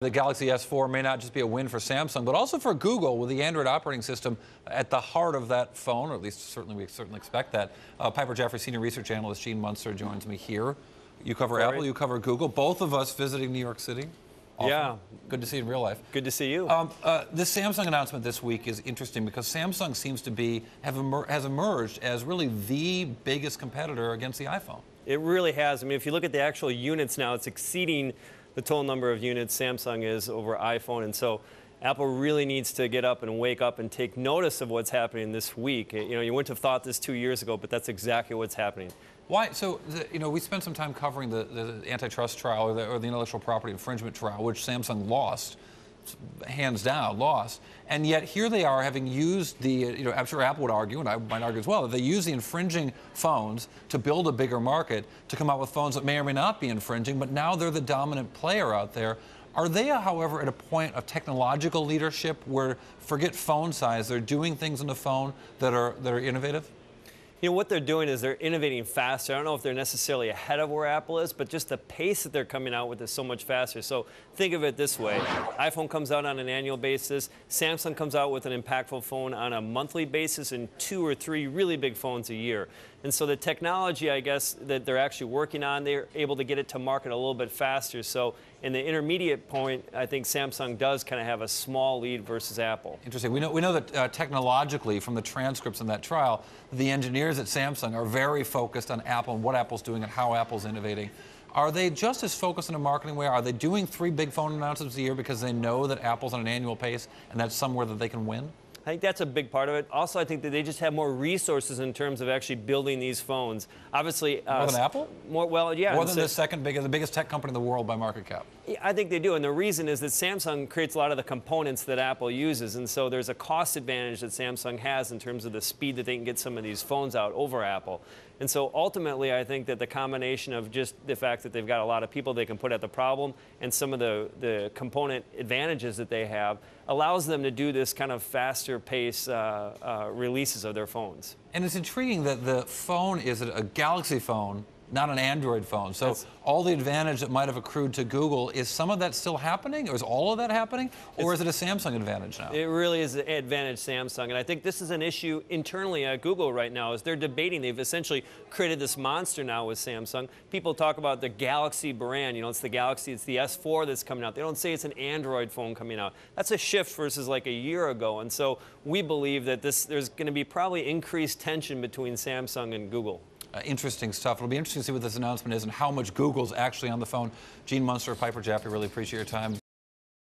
The Galaxy S4 may not just be a win for Samsung, but also for Google with the Android operating system at the heart of that phone, or at least we certainly expect that. Piper Jaffray, senior research analyst Gene Munster joins me here. You cover Cory. Apple, you cover Google, both of us visiting New York City. Often. Yeah. Good to see you in real life. Good to see you. This Samsung announcement this week is interesting because Samsung seems to has emerged as really the biggest competitor against the iPhone. It really has. I mean, if you look at the actual units now, it's exceeding the total number of units Samsung is over iPhone. And so Apple really needs to get up and wake up and take notice of what's happening this week. You know, you wouldn't have thought this 2 years ago, but that's exactly what's happening. Why? So, we spent some time covering the antitrust trial or the intellectual property infringement trial, which Samsung lost, hands down, lost. And yet here they are having used the, I'm sure Apple would argue, and I might argue as well, that they use the infringing phones to build a bigger market, to come out with phones that may or may not be infringing, but now they're the dominant player out there. Are they, however, at a point of technological leadership where, forget phone size, they're doing things in the phone that are innovative? You know, what they're doing is they're innovating faster. I don't know if they're necessarily ahead of where Apple is, but just the pace that they're coming out with is so much faster. So think of it this way. iPhone comes out on an annual basis. Samsung comes out with an impactful phone on a monthly basis and 2 or 3 really big phones a year. And so the technology, I guess, that they're actually working on, they're able to get it to market a little bit faster. So in the intermediate point, I think Samsung does kind of have a small lead versus Apple. Interesting. We know that technologically, from the transcripts in that trial, the engineers at Samsung are very focused on Apple and what Apple's doing and how Apple's innovating. Are they just as focused in a marketing way? Are they doing 3 big phone announcements a year because they know that Apple's on an annual pace and that's somewhere that they can win? I think that's a big part of it. Also, I think that they just have more resources in terms of actually building these phones. Obviously, more than Apple? Well, yeah. More than the biggest tech company in the world by market cap. Yeah, I think they do, and the reason is that Samsung creates a lot of the components that Apple uses, and so there's a cost advantage that Samsung has in terms of the speed that they can get some of these phones out over Apple. And so ultimately, I think that the combination of just the fact that they've got a lot of people they can put at the problem and some of the component advantages that they have allows them to do this kind of faster pace releases of their phones. And it's intriguing that the phone is a Galaxy phone, not an Android phone. So all the advantage that might have accrued to Google, is some of that still happening? Or is all of that happening? Or is it a Samsung advantage now? It really is an advantage Samsung. And I think this is an issue internally at Google right now, is they're debating. They've essentially created this monster now with Samsung. People talk about the Galaxy brand. You know, it's the Galaxy, it's the S4 that's coming out. They don't say it's an Android phone coming out. That's a shift versus like a year ago. And so we believe that there's going to be probably increased tension between Samsung and Google. Interesting stuff. It'll be interesting to see what this announcement is and how much Google's actually on the phone. Gene Munster, Piper Jaffray, really appreciate your time.